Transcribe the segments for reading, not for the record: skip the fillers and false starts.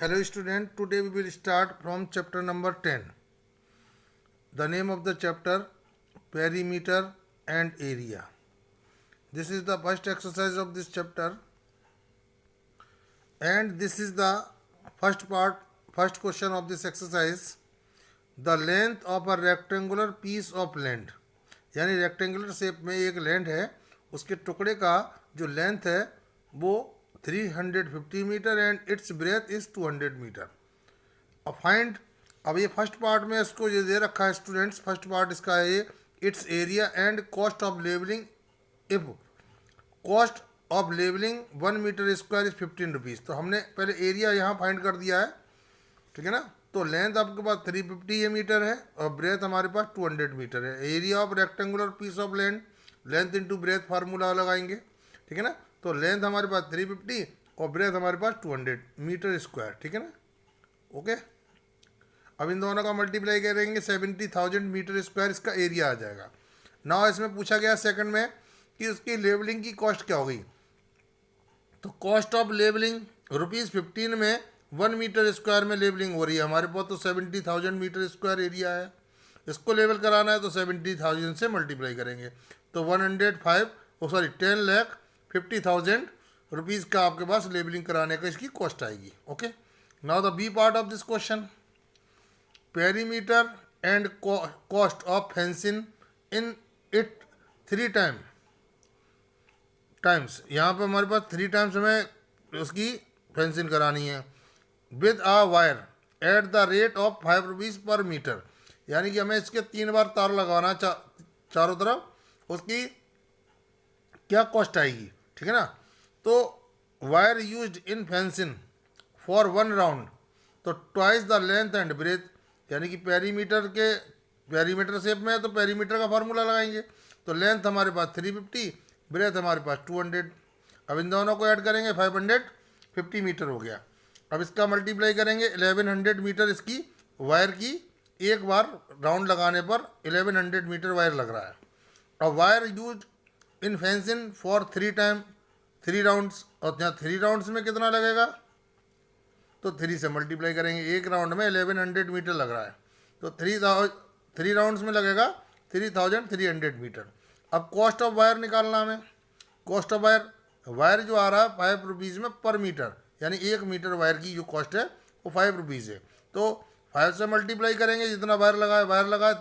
Hello student, today we will start from chapter number 10. The name of the chapter perimeter and area. This is the first exercise of this chapter and this is the first question of this exercise. The length of a rectangular piece of land, यानी rectangular shape में एक land है, उसके टुकड़े का जो length है वो 350 metre and its breadth is 200 metre. अब ये फर्स्ट पार्ट में इसको ये दे रखा है स्टूडेंट्स. फर्स्ट पार्ट इसका है ये its area and cost of levelling. If cost of levelling 1 metre square is 15 rupees. तो हमने पहले एरिया यहाँ फाइंड कर दिया है, ठीक है ना. तो लेंथ आपके पास 350 मीटर है और ब्रेथ हमारे पास 200 मीटर है. Area of rectangular piece of land, length into breadth formula लगाएंगे, ठीक है ना. तो लेंथ हमारे पास 350 और ब्रेथ हमारे पास 200 मीटर स्क्वायर, ठीक है ना. ओके, अब इन दोनों का मल्टीप्लाई करेंगे 70,000 मीटर स्क्वायर इसका एरिया आ जाएगा. नाउ इसमें पूछा गया सेकंड में कि उसकी लेवलिंग की कॉस्ट क्या होगी. तो कॉस्ट ऑफ लेवलिंग ₹15 में 1 मीटर स्क्वायर में लेवलिंग हो रही है. हमारे पास तो 70,000 मीटर स्क्वायर एरिया है. इसको लेवल कराना है तो 70,000 से मल्टीप्लाई करेंगे तो 10,50,000 रुपीज़ का आपके पास लेवलिंग कराने का इसकी कॉस्ट आएगी. Okay, now the B part of this question, perimeter and cost of fencing in it 3 times. यहाँ पे हमारे पास 3 टाइम्स हमें उसकी फेंसिंग करानी है with a wire at the rate of 5 rupees per metre. यानी कि हमें इसके 3 बार तार लगवाना चारों तरफ. उसकी क्या कॉस्ट आएगी, ठीक है ना. तो wire used in fencing for 1 round तो twice the length and breadth. यानी कि पेरीमीटर शेप में है तो पेरीमीटर का फार्मूला लगाएंगे. तो लेंथ हमारे पास 350, ब्रेथ हमारे पास 200. अब इन दोनों को ऐड करेंगे 550 मीटर हो गया. अब इसका मल्टीप्लाई करेंगे 1100 मीटर इसकी वायर की. एक बार राउंड लगाने पर 1100 मीटर वायर लग रहा है. और wire use in fencing for 3 rounds. और यहाँ 3 राउंड्स में कितना लगेगा तो 3 से मल्टीप्लाई करेंगे. एक राउंड में 1100 मीटर लग रहा है तो 3 राउंड्स में लगेगा 3300 मीटर. अब कॉस्ट ऑफ वायर निकालना हमें. कॉस्ट ऑफ वायर जो आ रहा है 5 रुपीज़ में पर मीटर, यानी 1 मीटर वायर की जो कॉस्ट है वो 5 रुपीज़ है. तो 5 से मल्टीप्लाई करेंगे, जितना वायर लगाए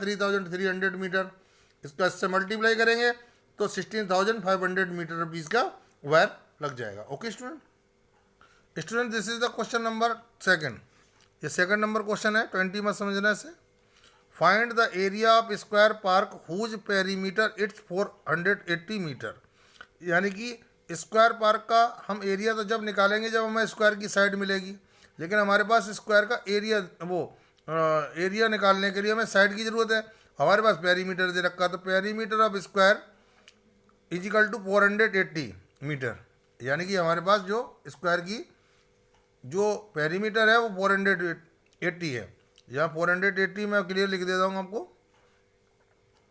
3300 मीटर. इसका इससे मल्टीप्लाई करेंगे तो 16,500 मीटर रुपीज़ का वायर लग जाएगा. Okay student, this is the question number 2. ये सेकंड नंबर क्वेश्चन है. 20 मत समझना से. Find the area of square park whose perimeter its 480 metre. यानी कि स्क्वायर पार्क का हम एरिया तो जब निकालेंगे जब हमें स्क्वायर की साइड मिलेगी, लेकिन हमारे पास स्क्वायर का एरिया निकालने के लिए हमें साइड की ज़रूरत है. हमारे पास पेरीमीटर दे रखा, तो perimeter of square is equal to 480 metre. यानी कि हमारे पास जो स्क्वायर की जो पेरीमीटर है वो 480 है. यहाँ 480 मैं क्लियर लिख देता हूँ आपको.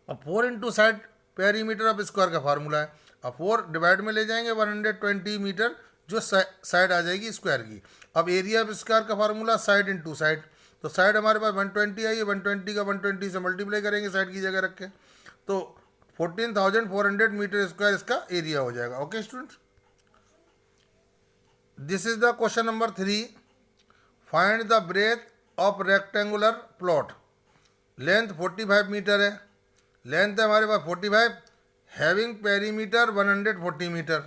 अब 4 into side perimeter of square का फार्मूला है. अब 4 डिवाइड में ले जाएंगे 120 मीटर जो साइड आ जाएगी स्क्वायर की. अब एरिया ऑफ स्क्वायर का फार्मूला साइड इंटू साइड. तो साइड हमारे पास 120 आई है, 120 का 120 से मल्टीप्लाई करेंगे साइड की जगह रख के तो 14,400 मीटर स्क्वायर इसका एरिया हो जाएगा. Okay student, this is the question number 3. Find the breadth of rectangular plot. Length 45 metre है. लेंथ है हमारे पास 45, हैविंग पेरीमीटर 140 मीटर.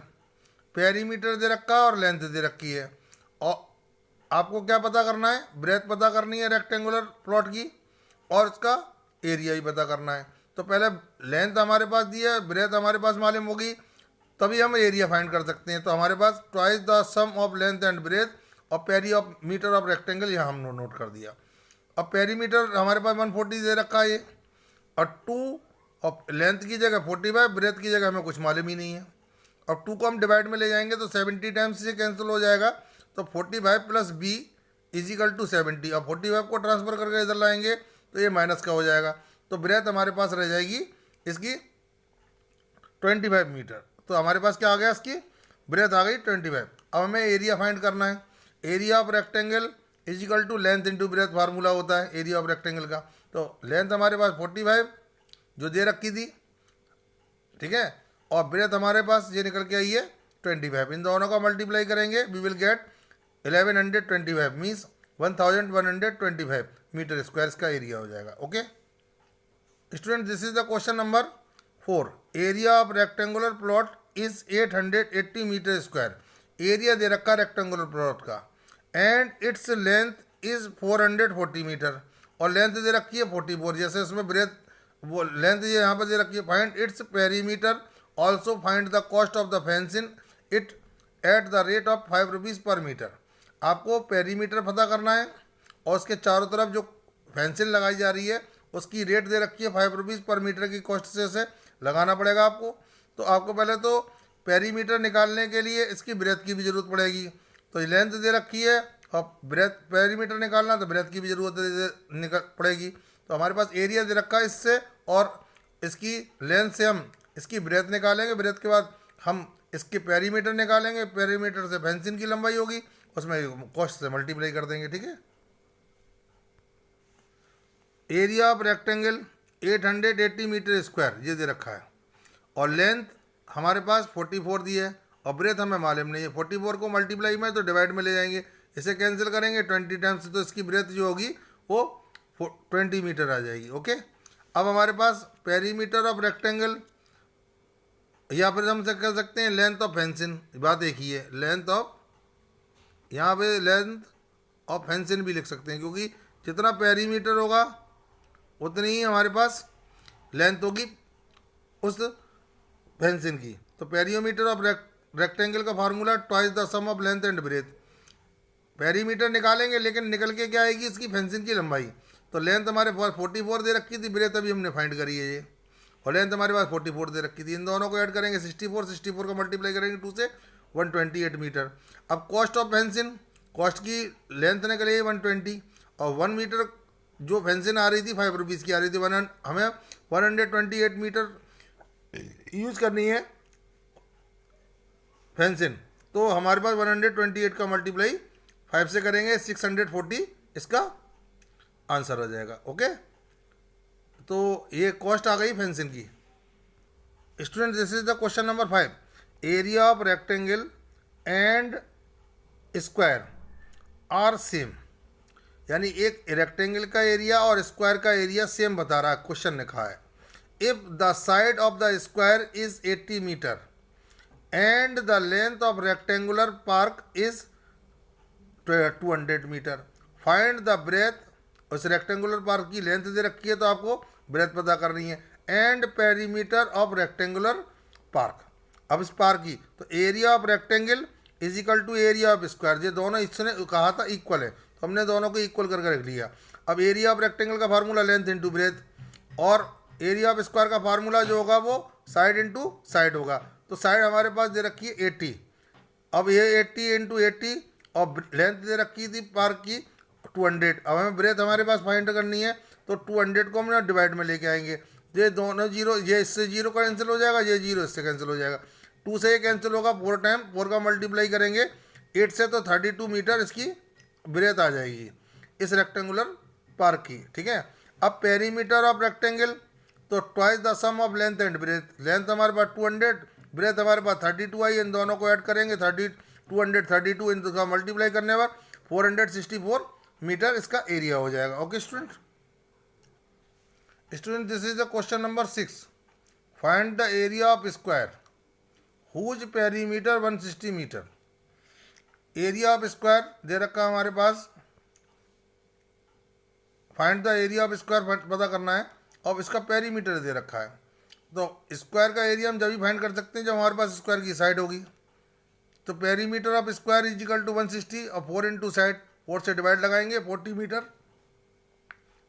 पेरीमीटर दे रखा है और लेंथ दे रखी है. और आपको क्या पता करना है, ब्रेथ पता करनी है रेक्टेंगुलर प्लॉट की और उसका एरिया ही पता करना है. तो पहले लेंथ हमारे पास दी है, ब्रेथ हमारे पास मालूम होगी, तभी हम एरिया फाइंड कर सकते हैं. तो हमारे पास twice the sum of length and breadth और पेरीमीटर ऑफ रेक्टेंगल यहाँ हम नोट कर दिया. अब पेरीमीटर हमारे पास 140 दे रखा है ये, और 2 और लेंथ की जगह 45, ब्रेथ की जगह हमें कुछ मालूम ही नहीं है. अब 2 को हम डिवाइड में ले जाएंगे तो 70 टाइम्स से कैंसिल हो जाएगा. तो 45 plus B is equal to 70. अब 45 को ट्रांसफर करके इधर लाएंगे तो ये माइनस का हो जाएगा. तो ब्रेथ हमारे पास रह जाएगी इसकी 25 मीटर. तो हमारे पास क्या आ गया, इसकी ब्रेथ आ गई 25. अब हमें एरिया फाइंड करना है. Area of rectangle is equal to length into breadth formula होता है एरिया ऑफ रेक्टेंगल का। तो लेंथ हमारे पास 45 जो दे रखी थी, ठीक है, और ब्रेथ हमारे पास ये निकल के आई है 25। इन दोनों का मल्टीप्लाई करेंगे we will get 1125 means 1125 metre square का एरिया हो जाएगा। Okay student, this is the question number 4। Area of rectangular plot is 880 metre square. Area दे रखा रेक्टेंगुलर प्लॉट का and its length is 440 metre और लेंथ दे रखी है 44। जैसे उसमें ब्रेथ वो लेंथ ये यहाँ पर दे रखी है। Find its perimeter, also find the cost of the fencing it at the rate of 5 rupees per metre. आपको पेरीमीटर पता करना है और उसके चारों तरफ जो फेंसिंग लगाई जा रही है उसकी रेट दे रखी है 5 रुपीज़ पर मीटर की कॉस्ट से लगाना पड़ेगा आपको। तो आपको पहले तो पेरीमीटर निकालने के लिए इसकी ब्रेथ की भी ज़रूरत पड़ेगी। तो लेंथ दे रखी है और ब्रेथ पेरीमीटर निकालना तो ब्रेथ की भी ज़रूरत पड़ेगी। तो हमारे पास एरिया दे रखा है इससे और इसकी लेंथ से हम इसकी ब्रेथ निकालेंगे। ब्रेथ के बाद हम इसके पेरीमीटर निकालेंगे। पेरीमीटर से फेंसिंग की लंबाई होगी, उसमें कॉस्ट से मल्टीप्लाई कर देंगे। ठीक है, area of rectangle 880 metre square ये दे रखा है और लेंथ हमारे पास 44 दी है और ब्रेथ हमें मालूम नहीं है। 44 को मल्टीप्लाई में तो डिवाइड में ले जाएंगे, इसे कैंसिल करेंगे 20 टाइम्स, तो इसकी ब्रेथ जो होगी वो 20 मीटर आ जाएगी। ओके, अब हमारे पास पेरीमीटर ऑफ रेक्टेंगल या फिर हम से कह सकते हैं लेंथ ऑफ फेंसिंग। बात एक ही है, लेंथ ऑफ, यहाँ पे लेंथ ऑफ फेंसिंग भी लिख सकते हैं क्योंकि जितना पेरीमीटर होगा उतनी ही हमारे पास लेंथ होगी उस फेंसिंग की। तो पेरीमीटर ऑफ रेक्टेंगल का formula twice the sum of length and breadth. Perimeter निकालेंगे लेकिन निकल के क्या आएगी इसकी फेंसिंग की लंबाई। तो लेंथ हमारे पास 44 दे रखी थी, ब्रेथ अभी हमने फाइंड करी है ये, और लेंथ हमारे पास 44 दे रखी थी। इन दोनों को ऐड करेंगे 64 का मल्टीप्लाई करेंगे 2 से 128 मीटर। अब कॉस्ट ऑफ फेंसिंग, कॉस्ट की लेंथ निकली 120 और 1 मीटर जो फेंसिंग आ रही थी 5 रुपीज़ की आ रही थी। हमें 128 मीटर यूज़ करनी है फेंसिंग, तो हमारे पास 128 का मल्टीप्लाई 5 से करेंगे 640 इसका आंसर हो जाएगा। ओके, तो ये कॉस्ट आ गई फेंसिंग की। Student, this is the question number 5। Area of rectangle and square are same, यानी एक रेक्टेंगल का एरिया और स्क्वायर का एरिया सेम बता रहा है, क्वेश्चन लिखा है। If the side of the square is 80 metre and the length of rectangular park is 200 metre, find the breadth. उस रेक्टेंगुलर पार्क की लेंथ दे रखी है तो आपको ब्रेथ पता करनी है, and perimeter of rectangular park. अब इस पार्क की तो area of rectangle is equal to area of square, ये दोनों इसने कहा था इक्वल है तो हमने दोनों को इक्वल करके रख लिया। अब एरिया ऑफ रेक्टेंगल का फार्मूला लेंथ इंटू ब्रेथ और एरिया ऑफ स्क्वायर का फार्मूला जो होगा वो साइड इंटू साइड होगा। तो साइड हमारे पास दे रखी है 80, अब ये 80 इंटू 80 और लेंथ दे रखी थी पार्क की 200। अब हमें ब्रेथ हमारे पास फाइंड करनी है तो 200 को हम डिवाइड में लेके आएंगे। ये दोनों जीरो, ये इससे जीरो कैंसिल हो जाएगा, ये जीरो इससे कैंसिल हो जाएगा, 2 से ये कैंसिल होगा 4 टाइम, 4 का मल्टीप्लाई करेंगे 8 से तो 32 मीटर इसकी ब्रेथ आ जाएगी इस रेक्टेंगुलर पार्क की। ठीक है, अब पेरीमीटर ऑफ रेक्टेंगल तो twice the sum of length and breadth. Length हमारे पास 200, ब्रेथ हमारे पास 32 आई, इन दोनों को ऐड करेंगे 232 इनका मल्टीप्लाई करने पर 464 मीटर इसका एरिया हो जाएगा। Okay student, this is the question number 6। Find the area of square whose perimeter 160 metre. Area of square दे रखा हमारे पास, find the area of square पता करना है और इसका पेरीमीटर दे रखा है। तो स्क्वायर का एरिया हम जब भी फाइंड कर सकते हैं जब हमारे पास स्क्वायर की साइड होगी। तो perimeter of square is equal to 160 और 4 इंटू साइड, 4 से डिवाइड लगाएंगे 40 मीटर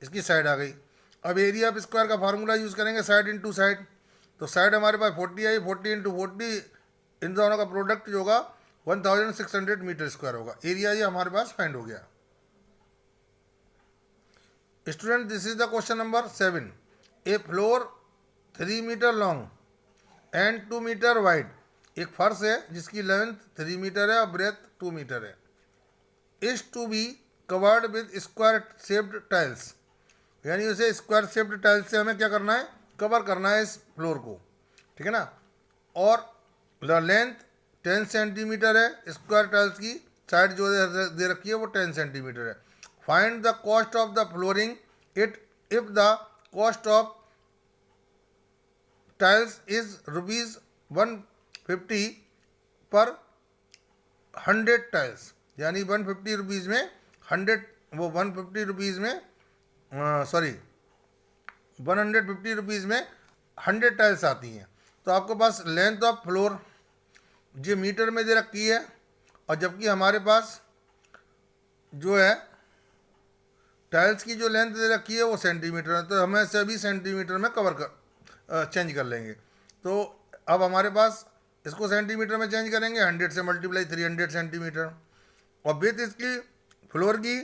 इसकी साइड आ गई। अब एरिया ऑफ स्क्वायर का फार्मूला यूज़ करेंगे साइड इंटू साइड, तो साइड हमारे पास 40 आई, 40 इंटू 40 इन दोनों का प्रोडक्ट जो होगा 1600 मीटर स्क्वायर होगा। एरिया ये हमारे पास फाइंड हो गया। Student, this is the question number 7। A floor 3 metre long and 2 metre wide, एक फर्श है जिसकी लेंथ 3 मीटर है और ब्रेथ 2 मीटर है, is to be covered with square shaped tiles, यानी उसे स्क्वायर शेप्ड टाइल्स से हमें क्या करना है, कवर करना है इस फ्लोर को, ठीक है ना। और द लेंथ 10 सेंटीमीटर है, स्क्वायर टाइल्स की साइड जो दे रखी है वो 10 सेंटीमीटर है। Find the cost of the flooring it if the cost of tiles is ₹150 पर 100 टाइल्स, यानी 150 रुपीज़ में 100, वो 150 रुपीज़ में सॉरी 150 रुपीज़ में 100 टाइल्स आती हैं। तो आपके पास लेंथ ऑफ फ्लोर जो मीटर में दे रखी है, और जबकि हमारे पास जो है टाइल्स की जो लेंथ दे रखी है वो सेंटीमीटर है, तो हमें सभी सेंटीमीटर में कवर कर चेंज कर लेंगे। तो अब हमारे पास इसको सेंटीमीटर में चेंज करेंगे, 100 से मल्टीप्लाई 300 सेंटीमीटर। और विथ इसकी फ्लोर की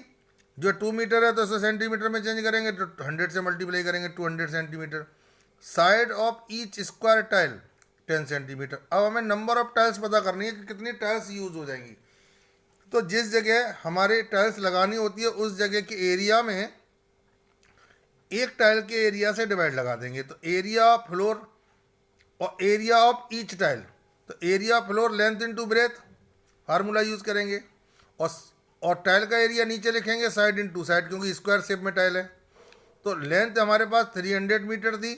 जो 2 मीटर है तो इसको सेंटीमीटर में चेंज करेंगे, तो 100 से मल्टीप्लाई करेंगे 200 centimetre. Side of each square tile 10 centimetre. अब हमें नंबर ऑफ टाइल्स पता करनी है कि कितनी टाइल्स यूज़ हो जाएंगी। तो जिस जगह हमारे टाइल्स लगानी होती है उस जगह के एरिया में एक टाइल के एरिया से डिवाइड लगा देंगे। तो एरिया ऑफ फ्लोर और एरिया ऑफ ईच टाइल, तो area of floor length into breadth formula use करेंगे, और टाइल का एरिया नीचे लिखेंगे साइड इनटू साइड, क्योंकि स्क्वायर शेप में टाइल है। तो लेंथ हमारे पास 300 मीटर थी,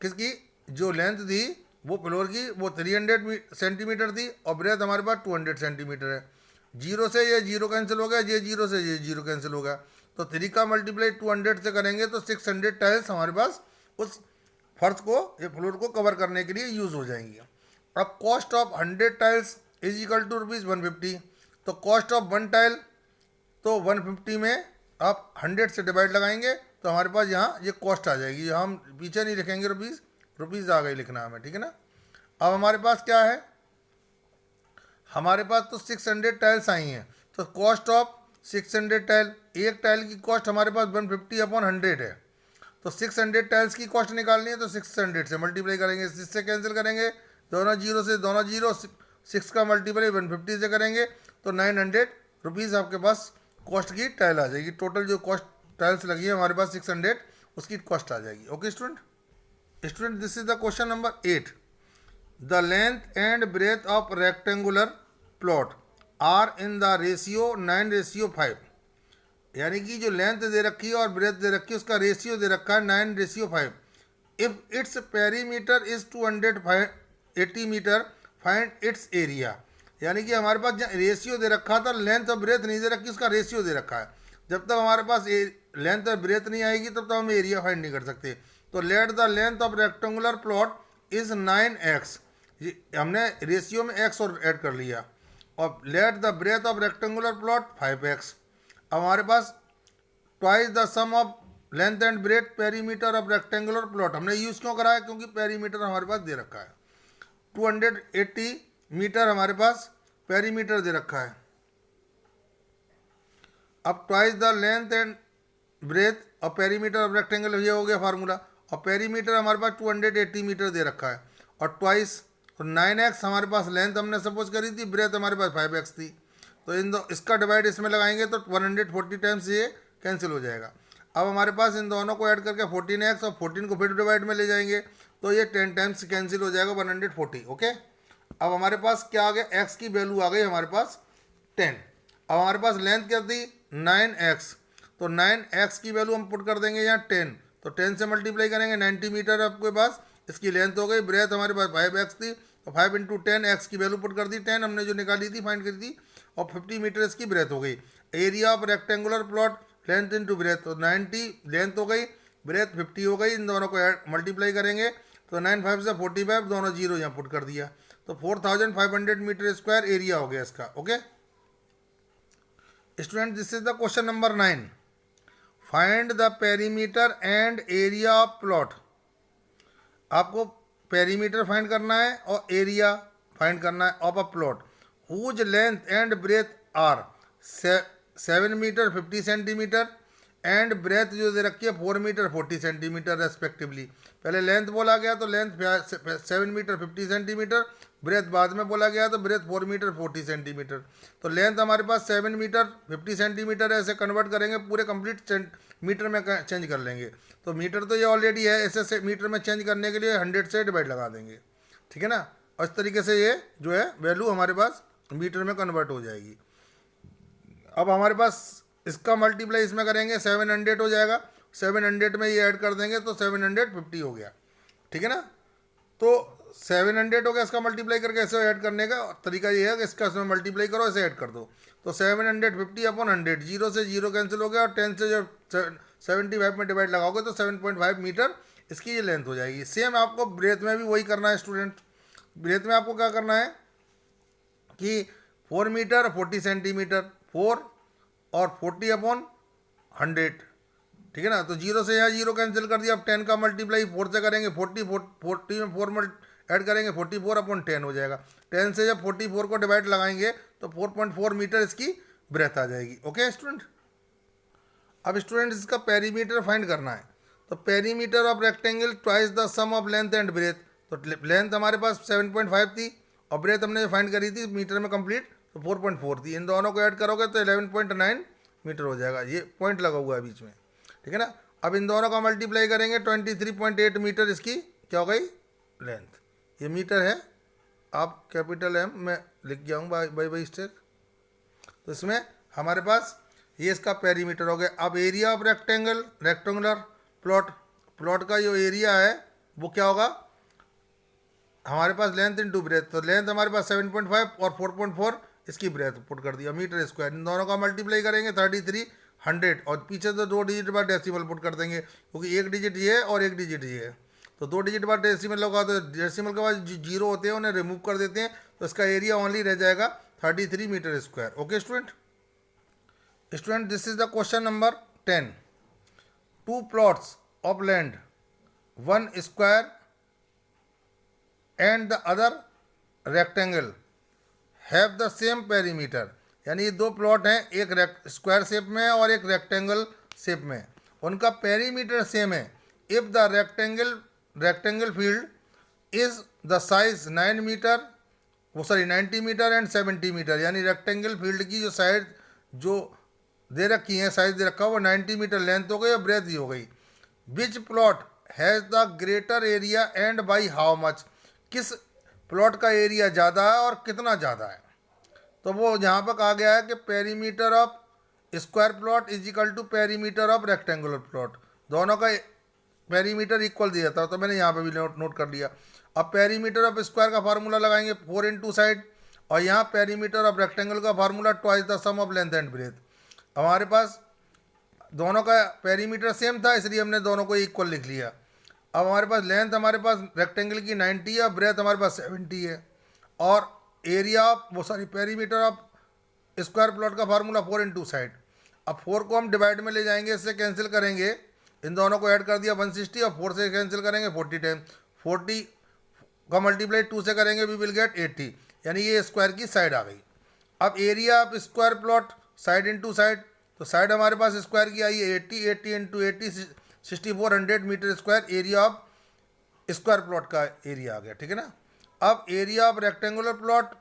किसकी, जो लेंथ थी वो फ्लोर की वो 300 सेंटीमीटर थी, और ब्रेथ हमारे पास 200 सेंटीमीटर है। जीरो से ये जीरो कैंसिल हो गया, ये जीरो से ये जीरो कैंसिल हो गया, तो 3 का मल्टीप्लाई 200 से करेंगे तो 600 टाइल्स हमारे पास उस फर्श को, ये फ्लोर को कवर करने के लिए यूज़ हो जाएंगी। अब cost of 100 tiles is equal to ₹150। तो कॉस्ट ऑफ 1 टाइल, तो 150 में आप 100 से डिवाइड लगाएंगे तो हमारे पास यहाँ ये कॉस्ट आ जाएगी। हम पीछे नहीं लिखेंगे रुपीज़ आ गई लिखना हमें, ठीक है ना। अब हमारे पास क्या है, हमारे पास तो 600 टाइल्स आई हैं, तो कॉस्ट ऑफ 600 टाइल, एक टाइल की कॉस्ट हमारे पास 150/100 है। तो 600 टाइल्स की कॉस्ट निकालनी है तो 600 से मल्टीप्लाई करेंगे, इससे कैंसिल करेंगे, दोनों जीरो से दोनों जीरो, 6 का मल्टीप्लाई 150 से करेंगे तो 900 रुपीज़ आपके पास कॉस्ट की टाइल आ जाएगी। टोटल जो कॉस्ट टाइल्स लगी है हमारे पास 600, उसकी कॉस्ट आ जाएगी। Okay student, this is the question number 8। The length and breadth of rectangular plot are in the ratio 9:5, यानी कि जो लेंथ दे रखी है और ब्रेथ दे रखी है उसका रेशियो दे रखा है 9:5। If its perimeter is 280 metre find its area, यानी कि हमारे पास रेशियो दे रखा था, लेंथ और ब्रेथ नहीं दे रखी, उसका रेशियो दे रखा है। जब तक हमारे पास लेंथ और ब्रेथ नहीं आएगी तब तक हम एरिया फाइंड नहीं कर सकते। तो let the length of rectangular plot is 9x, हमने रेशियो में x और ऐड कर लिया, और let the breadth of rectangular plot 5x। अब हमारे पास twice the sum of length and breadth perimeter of rectangular plot हमने यूज़ क्यों करा है, क्योंकि पेरीमीटर हमारे पास दे रखा है 280 मीटर हमारे पास पेरीमीटर दे रखा है। अब twice the length and breadth और पेरीमीटर ऑफ रेक्टेंगल, ये हो गया फार्मूला, और पेरीमीटर हमारे पास 280 मीटर दे रखा है, और ट्वाइस, तो 9x हमारे पास लेंथ हमने सपोज करी थी, ब्रेथ हमारे पास 5x थी। तो इसका डिवाइड इसमें लगाएंगे तो 140 टाइम्स ये कैंसिल हो जाएगा। अब हमारे पास इन दोनों को ऐड करके 14x और 14 को फिर डिवाइड में ले जाएंगे तो ये 10 टाइम्स कैंसिल हो जाएगा, 140। ओके, अब हमारे पास क्या आ गया, x की वैल्यू आ गई हमारे पास 10। अब हमारे पास लेंथ क्या थी 9x, तो 9x की वैल्यू हम पुट कर देंगे यहाँ 10, तो 10 से मल्टीप्लाई करेंगे 90 मीटर आपके पास इसकी लेंथ हो गई। ब्रेथ हमारे पास 5x थी, तो 5 × 10 x की वैल्यू पुट कर दी, 10 हमने जो निकाली थी फाइंड करी थी, और 50 मीटर इसकी ब्रेथ हो गई। Area of rectangular plot length into breath, तो 90 लेंथ हो गई, ब्रेथ 50 हो गई, इन दोनों को मल्टीप्लाई करेंगे तो 9×5 से 45, दोनों जीरो यहाँ पुट कर दिया, तो 4500 मीटर स्क्वायर एरिया हो गया इसका। Okay student, this is the question number 9। Find the perimeter and area of plot, आपको पेरीमीटर फाइंड करना है और एरिया फाइंड करना है of a plot whose length and breadth are 7 metre 50 centimetre and breadth जो दे रखी है 4 मीटर 40 सेंटीमीटर रेस्पेक्टिवली। पहले लेंथ बोला गया तो लेंथ 7 मीटर 50 सेंटीमीटर, ब्रेथ बाद में बोला गया तो ब्रेथ 4 मीटर 40 सेंटीमीटर। तो लेंथ हमारे पास 7 मीटर 50 सेंटीमीटर है, ऐसे कन्वर्ट करेंगे पूरे कंप्लीट मीटर में चेंज कर लेंगे। तो मीटर तो ये ऑलरेडी है, ऐसे मीटर में चेंज करने के लिए 100 से डिवाइड लगा देंगे, ठीक है ना। और इस तरीके से ये जो है वैल्यू हमारे पास मीटर में कन्वर्ट हो जाएगी। अब हमारे पास इसका मल्टीप्लाई इसमें करेंगे 700 हो जाएगा, 700 में ये ऐड कर देंगे तो 750 हो गया, ठीक है ना। तो 700 हो गया, इसका मल्टीप्लाई करके ऐसे ऐड करने का तरीका ये है कि इसका इसमें मल्टीप्लाई करो, ऐसे ऐड कर दो। तो 750 अपॉन 100, जीरो से जीरो कैंसिल हो गया और 10 से जब 75 में डिवाइड लगाओगे तो 7.5 मीटर इसकी ये लेंथ हो जाएगी। सेम आपको ब्रेथ में भी वही करना है स्टूडेंट। ब्रेथ में आपको क्या करना है कि 4 मीटर 40 सेंटीमीटर, 4 और 40 अपॉन 100, ठीक है ना। तो जीरो से यहाँ जीरो कैंसिल कर दिया। अब 10 का मल्टीप्लाई 4 से करेंगे, 40 में 4 ऐड करेंगे 44 अपॉन 10 हो जाएगा। 10 से जब 44 को डिवाइड लगाएंगे तो 4.4 मीटर इसकी ब्रेथ आ जाएगी। Okay student. अब स्टूडेंट इसका पेरीमीटर फाइंड करना है। तो perimeter of rectangle twice the sum of length and breadth. तो लेंथ हमारे पास 7.5 थी और ब्रेथ हमने फाइंड करी थी मीटर में कंप्लीट, तो 4.4 थी। इन दोनों को ऐड करोगे तो 11.9 मीटर हो जाएगा। ये पॉइंट लगा हुआ है बीच में, ठीक है ना। अब इन दोनों का मल्टीप्लाई करेंगे 23.8 मीटर इसकी क्या हो गई लेंथ। ये मीटर है, आप कैपिटल एम में लिख गया हूँ बाई स्टेक। तो इसमें हमारे पास ये इसका पेरीमीटर हो गया। अब एरिया ऑफ रेक्टेंगुलर प्लॉट का जो एरिया है वो क्या होगा हमारे पास लेंथ इंटू ब्रेथ। तो लेंथ हमारे पास 7.5 और 4.4 इसकी ब्रेथ पुट कर दिया मीटर स्क्वायर। इन दोनों का मल्टीप्लाई करेंगे 3300 और पीछे तो 2 डिजिट बाद डेसिमल पुट कर देंगे क्योंकि 1 डिजिट ये है और 1 डिजिट ये है। तो 2 डिजिट बाद डेसिमल लगा तो डेसिमल के बाद जीरो होते हैं उन्हें रिमूव कर देते हैं, तो इसका एरिया ओनली रह जाएगा 33 metre square. Okay student. This is the question number 10। 2 plots of land, one square and the other rectangle have the same perimeter। यानी ये 2 प्लॉट हैं, एक स्क्वायर शेप में है और एक रेक्टेंगल शेप में, उनका पेरीमीटर सेम है। If the rectangle field is the size 90 metre and 70 metre. यानी रेक्टेंगल फील्ड की जो साइड जो दे रखी है, साइज दे रखा है वो 90 मीटर लेंथ हो गई और ब्रेथ ही हो गई। Which plot has the greater area and by how much. किस प्लॉट का एरिया ज़्यादा है और कितना ज़्यादा है। तो वो यहाँ पर कहा गया है कि perimeter of square plot is equal to perimeter of rectangular plot. दोनों का पेरीमीटर इक्वल दिया था, तो मैंने यहाँ पे भी नोट कर लिया। अब पेरीमीटर ऑफ स्क्वायर का फार्मूला लगाएंगे 4 इंटू साइड, और यहाँ पेरीमीटर ऑफ रेक्टेंगल का formula twice the sum of length and breadth. हमारे पास दोनों का पेरीमीटर सेम था इसलिए हमने दोनों को इक्वल लिख लिया। अब हमारे पास लेंथ हमारे पास रेक्टेंगल की 90 है, ब्रेथ हमारे पास 70 है, और area of perimeter of square plot का फार्मूला 4 इंटू साइड। अब 4 को हम डिवाइड में ले जाएंगे, इससे कैंसिल करेंगे, इन दोनों को ऐड कर दिया 160 और 4 से कैंसिल करेंगे 40 टाइम। 40 का मल्टीप्लाई 2 से करेंगे वी विल गेट 80, यानी ये स्क्वायर की साइड आ गई। अब area of square plot side into side, तो साइड हमारे पास स्क्वायर की आई है 80 into 80 6400 metre square area of square plot का एरिया आ गया, ठीक है ना। अब एरिया ऑफ रेक्टेंगुलर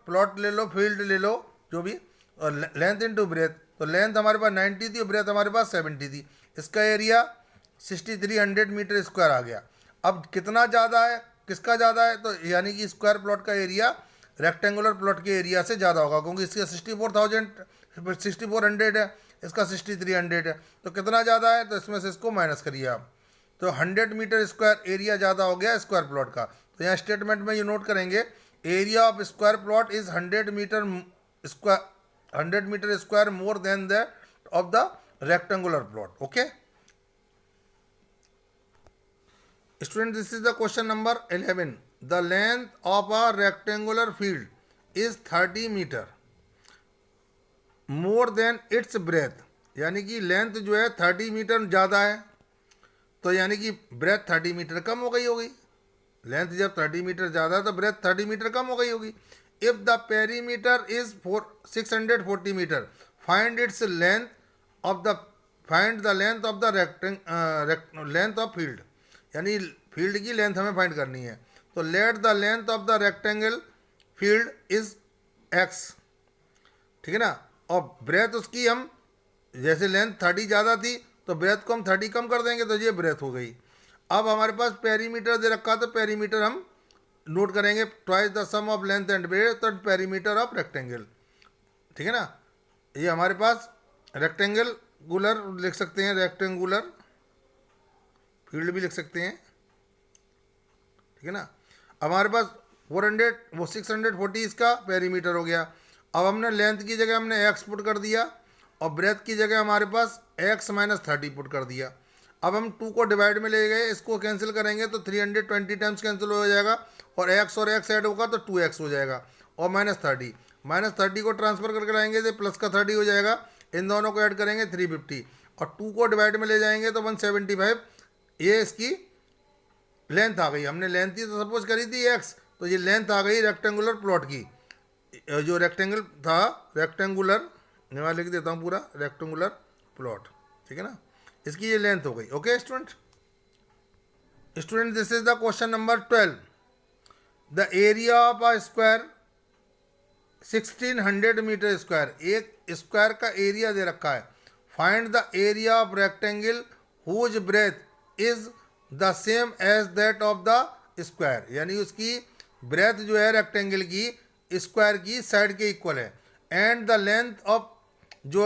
प्लॉट ले लो, फील्ड ले लो जो भी, और लेंथ इंटू ब्रेथ। तो लेंथ हमारे पास 90 थी और ब्रेथ हमारे पास 70 थी, इसका एरिया 6300 मीटर स्क्वायर आ गया। अब कितना ज़्यादा है, किसका ज़्यादा है, तो यानी कि स्क्वायर प्लॉट का एरिया रेक्टेंगुलर प्लॉट के एरिया से ज़्यादा होगा, क्योंकि इसका 6400 है, इसका 6300 है, तो कितना ज़्यादा है, तो इसमें से इसको माइनस करिए आप, तो 100 मीटर स्क्वायर एरिया ज़्यादा हो गया स्क्वायर प्लॉट का। तो यहाँ स्टेटमेंट में ये नोट करेंगे, area of square plot is 100 metre square more than that of the rectangular plot. Okay student, this is the question number 11। The length of a rectangular field is 30 metre more than its breadth. यानी कि length जो है 30 metre ज़्यादा है, तो यानी कि breath 30 metre कम हो गई होगी। लेंथ जब 30 मीटर ज़्यादा है तो ब्रेथ 30 मीटर कम हो गई होगी। If the perimeter is 640 metre, find its length of the find the length of the length of field, यानी फील्ड की लेंथ हमें फाइंड करनी है। तो let the length of the rectangle field is x, ठीक है ना। और ब्रेथ उसकी हम, जैसे लेंथ 30 ज़्यादा थी तो ब्रेथ को हम 30 कम कर देंगे, तो ये ब्रेथ हो गई। अब हमारे पास पेरीमीटर दे रखा, तो पेरीमीटर हम नोट करेंगे, twice the sum of length and breadth, तो पेरीमीटर ऑफ रेक्टेंगल, ठीक है ना। ये हमारे पास रेक्टेंगुलर लिख सकते हैं, रेक्टेंगुलर फील्ड भी लिख सकते हैं, ठीक है ना। अब हमारे पास 640 इसका पेरीमीटर हो गया। अब हमने लेंथ की जगह हमने एक्स पुट कर दिया और ब्रेथ की जगह हमारे पास x माइनस 30 पुट कर दिया। अब हम 2 को डिवाइड में ले गए, इसको कैंसिल करेंगे तो 320 टाइम्स कैंसिल हो जाएगा और x ऐड होगा तो 2x हो जाएगा और -30 को ट्रांसफर करके लाएंगे तो प्लस का 30 हो जाएगा, इन दोनों को ऐड करेंगे 350 और 2 को डिवाइड में ले जाएंगे तो 175। ये इसकी लेंथ आ गई। हमने लेंथ ही तो सपोज करी थी x, तो ये लेंथ आ गई रेक्टेंगुलर प्लॉट की। जो रेक्टेंगल था, रेक्टेंगुलर मैं लिख देता हूँ पूरा, रेक्टेंगुलर प्लॉट, ठीक है ना, इसकी ये लेंथ हो गई। Okay student, this is the question number 12। The area of a square 1600 metre square, एक स्क्वायर का एरिया दे रखा है। Find the area of rectangle whose breadth is the same as that of the square, यानी उसकी breath जो है rectangle की स्क्वायर की साइड के इक्वल है। एंड द लेंथ ऑफ, जो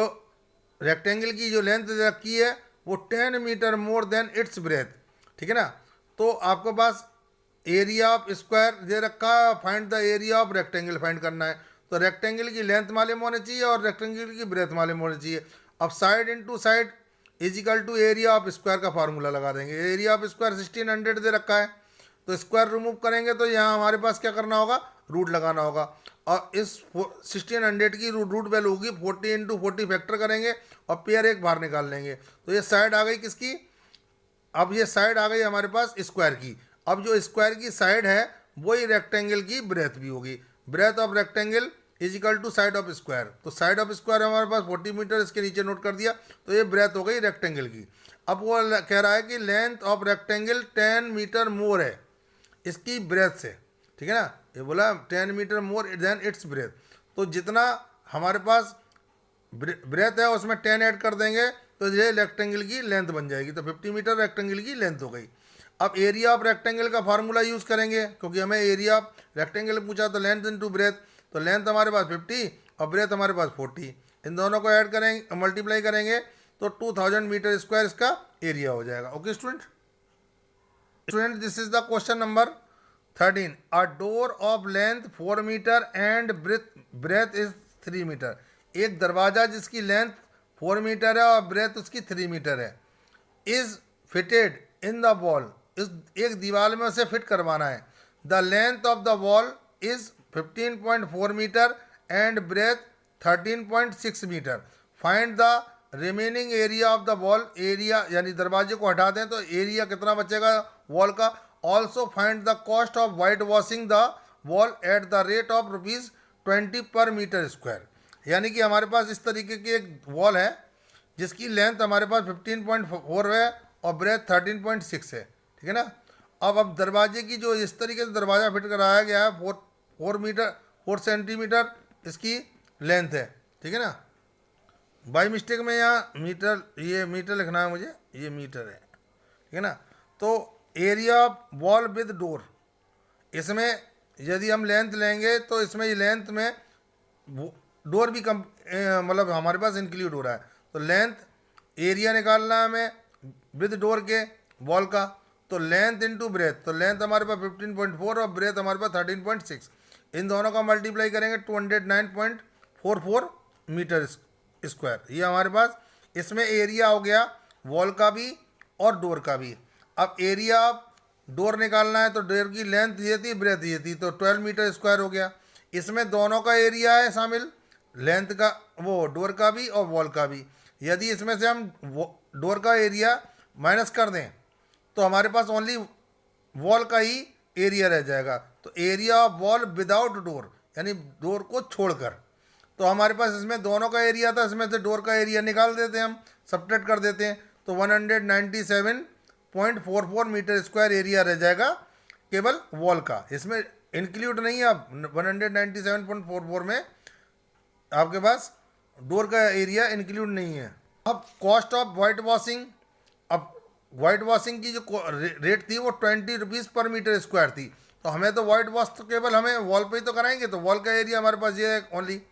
रेक्टेंगल की जो लेंथ दे रखी है वो 10 metre more than its breadth, ठीक है ना। तो आपके पास एरिया ऑफ स्क्वायर दे रखा है, find the area of rectangle find करना है। तो रेक्टेंगल की लेंथ मालूम होनी चाहिए और रेक्टेंगल की ब्रेथ मालूम होनी चाहिए। अब side into side is equal to area of square का फार्मूला लगा देंगे। एरिया ऑफ स्क्वायर 1600 दे रखा है, तो स्क्वायर रिमूव करेंगे तो यहाँ हमारे पास क्या करना होगा, रूट लगाना होगा। और इस 1600 की रूट वैल्यू होगी 40 इंटू 40 फैक्टर करेंगे और पेयर एक बाहर निकाल लेंगे। तो ये साइड आ गई किसकी, अब ये साइड आ गई हमारे पास स्क्वायर की। अब जो स्क्वायर की साइड है वही रेक्टेंगल की ब्रेथ भी होगी। Breadth of rectangle is equal to side of square, तो साइड ऑफ स्क्वायर हमारे पास 40 मीटर, इसके नीचे नोट कर दिया, तो ये ब्रेथ हो गई रेक्टेंगल की। अब वो कह रहा है कि length of rectangle 10 metre more है इसकी ब्रेथ से, ठीक है ना। ये बोला 10 metre more than its breadth, तो जितना हमारे पास ब्रेथ है उसमें 10 ऐड कर देंगे तो ये रेक्टेंगल की लेंथ बन जाएगी। तो 50 मीटर रेक्टेंगल की लेंथ हो गई। अब एरिया ऑफ रेक्टेंगल का फार्मूला यूज़ करेंगे, क्योंकि हमें एरिया ऑफ रेक्टेंगल पूछा, तो लेंथ इनटू ब्रेथ, तो लेंथ हमारे पास 50 और ब्रेथ हमारे पास 40, इन दोनों को ऐड करेंगे, मल्टीप्लाई करेंगे तो 2000 मीटर स्क्वायर इसका एरिया हो जाएगा। Okay student, this is the question number 13। A door of length 4 metre and breadth is 3 metre, एक दरवाज़ा जिसकी लेंथ 4 मीटर है और ब्रेथ उसकी 3 मीटर है, is fitted in the wall, इस एक दीवार में उसे फिट करवाना है। The length of the wall is 15.4 metre and breadth 13.6 metre. Find the remaining area of the wall, area यानी दरवाजे को हटा दें तो एरिया कितना बचेगा वॉल का। Also find the cost of white washing the wall at the rate of ₹20 पर मीटर स्क्वायर, यानी कि हमारे पास इस तरीके की एक वॉल है जिसकी लेंथ हमारे पास 15.4 है और ब्रेथ 13.6 है, ठीक है ना। अब दरवाजे की जो इस तरीके से दरवाज़ा फिट कराया गया है 4 सेंटीमीटर इसकी लेंथ है, ठीक है ना। बाई मिस्टेक में यहाँ मीटर, ये मीटर लिखना है मुझे, ये मीटर है, ठीक है ना। तो area of wall with door, इसमें यदि हम लेंथ लेंगे तो इसमें ये लेंथ में डोर भी कम मतलब हमारे पास इंक्लूड हो रहा है। तो लेंथ एरिया निकालना है हमें विद डोर के वॉल का, तो लेंथ इनटू ब्रेथ, तो लेंथ हमारे पास 15.4 और ब्रेथ हमारे पास 13.6, इन दोनों का मल्टीप्लाई करेंगे 209.44 मीटर स्क्वायर। ये हमारे पास इसमें एरिया हो गया वॉल का भी और डोर का भी। अब एरिया डोर निकालना है तो डोर की लेंथ ये थी, ब्रेथ ये थी, तो 12 मीटर स्क्वायर हो गया। इसमें दोनों का एरिया है शामिल, लेंथ का, वो डोर का भी और वॉल का भी। यदि इसमें से हम डोर का एरिया माइनस कर दें तो हमारे पास ओनली वॉल का ही एरिया रह जाएगा। तो area of wall without door, यानी डोर को छोड़कर, तो हमारे पास इसमें दोनों का एरिया था, इसमें से डोर का एरिया निकाल देते हैं, हम सब्ट्रैक्ट कर देते हैं, तो 197.44 मीटर स्क्वायर एरिया रह जाएगा केवल वॉल का। इसमें इंक्लूड नहीं है, अब 197.44 में आपके पास डोर का एरिया इंक्लूड नहीं है। अब कॉस्ट ऑफ वाइट वॉशिंग, अब वाइट वॉशिंग की जो रेट थी वो 20 रुपीज़ पर मीटर स्क्वायर थी, तो हमें तो वाइट वॉश तो केवल हमें वॉल पे ही तो कराएंगे, तो वॉल का एरिया हमारे पास ये है ओनली,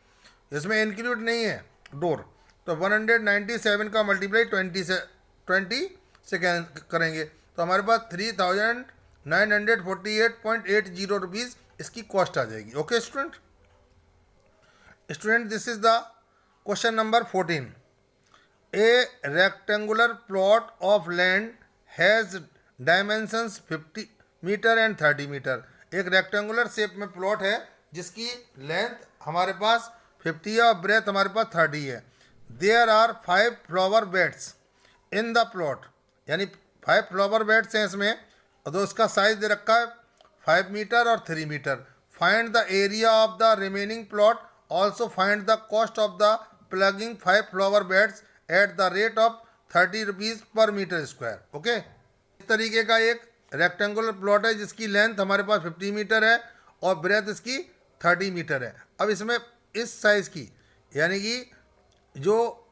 इसमें इंक्लूड नहीं है डोर। तो 197 का मल्टीप्लाई 20 से करेंगे तो हमारे पास 3948.80 रुपीज़ इसकी कॉस्ट आ जाएगी। Okay student, this is the question number 14। A rectangular plot of land has dimensions 50 metre and 30 metre. एक रेक्टेंगुलर शेप में प्लॉट है जिसकी लेंथ हमारे पास 50 है और ब्रेथ हमारे पास 30 है। There are 5 flower beds in the plot, यानी 5 फ्लावर बेड्स हैं इसमें, और तो इसका साइज दे रखा है 5 मीटर और 3 metre. Find the area of the remaining plot, also find the cost of the plugging 5 flower beds at the rate of 30 rupees per metre square. Okay, इस तरीके का एक रेक्टेंगुलर प्लॉट है जिसकी लेंथ हमारे पास 50 मीटर है और ब्रेथ इसकी 30 मीटर है। अब इसमें इस साइज़ की, यानी कि जो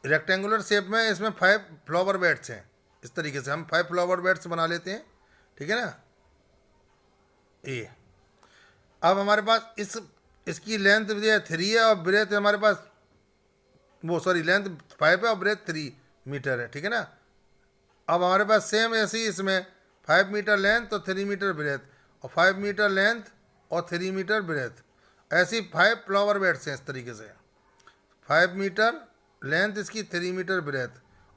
रेक्टेंगुलर शेप में इसमें 5 फ्लावर बेड्स हैं, इस तरीके से हम 5 फ्लावर बेड्स बना लेते हैं, ठीक है ना। ये अब हमारे पास इसकी लेंथ 3 है और ब्रेथ हमारे पास लेंथ 5 है और ब्रेथ 3 मीटर है, ठीक है ना। अब हमारे पास सेम ऐसी इसमें 5 मीटर लेंथ और 3 मीटर ब्रेथ, और 5 मीटर लेंथ और 3 मीटर ब्रेथ, ऐसी 5 फ्लावर बेड्स हैं इस तरीके से। 5 मीटर लेंथ इसकी, 3 मीटर ब्रेथ,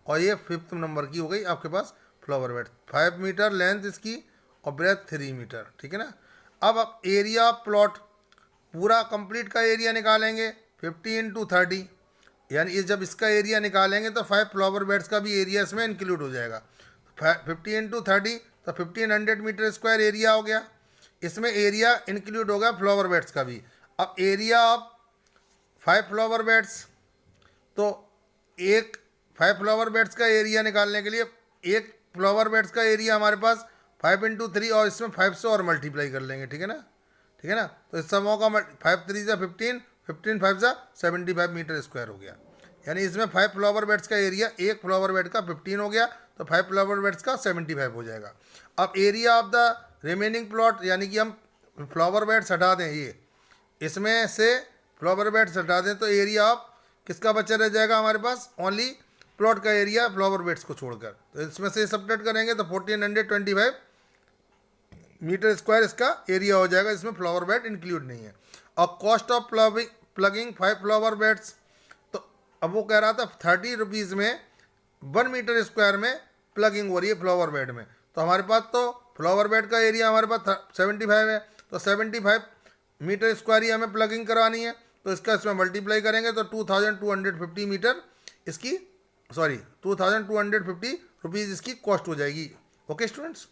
और ये 5th नंबर की हो गई आपके पास फ्लावर बेड। 5 मीटर लेंथ इसकी और ब्रेथ 3 मीटर, ठीक है ना। अब एरिया ऑफ प्लॉट, पूरा कंप्लीट का एरिया निकालेंगे 50 × 30, यानी ये जब इसका एरिया निकालेंगे तो 5 फ्लावर बेड्स का भी एरिया इसमें इंक्लूड हो जाएगा। 50 × 30 तो 1500 मीटर स्क्वायर एरिया हो गया, इसमें एरिया इंक्लूड होगा फ्लावर बेड्स का भी। अब एरिया ऑफ 5 फ्लावर बेड्स, तो 5 फ्लावर बेड्स का एरिया निकालने के लिए एक फ्लावर बेड्स का एरिया हमारे पास 5 × 3 और इसमें 5 से और मल्टीप्लाई कर लेंगे, ठीक है ना, ठीक है ना। तो इस समूह का 5 × 3 = 15, 15 × 5 = 75 मीटर स्क्वायर हो गया। यानी इसमें 5 फ्लावर बेड्स का एरिया, एक फ्लावर बेड का 15 हो गया, तो 5 फ्लावर बेड्स का 75 हो जाएगा। अब area of the remaining plot, यानी कि हम फ्लावर बेड्स हटा दें, ये इसमें से फ्लावर बेड्स हटा दें तो एरिया ऑफ किसका बचा रह जाएगा हमारे पास, ओनली प्लॉट का एरिया फ्लावर बेड्स को छोड़कर। तो इसमें से सब्ट्रैक्ट करेंगे तो 1425 मीटर स्क्वायर इसका एरिया हो जाएगा, इसमें फ्लावर बेड इंक्लूड नहीं है। और cost of plugging 5 flower beds, तो अब वो कह रहा था 30 रुपीज़ में 1 मीटर स्क्वायर में प्लगिंग हो रही है फ्लावर बेड में। तो हमारे पास तो फ्लावर बेड का एरिया हमारे पास 75 है, तो 75 मीटर स्क्वायर ही हमें प्लगिंग करवानी है, तो इसका इसमें मल्टीप्लाई करेंगे तो 2250 मीटर इसकी 2250 रुपीज़ इसकी कॉस्ट हो जाएगी। Okay students.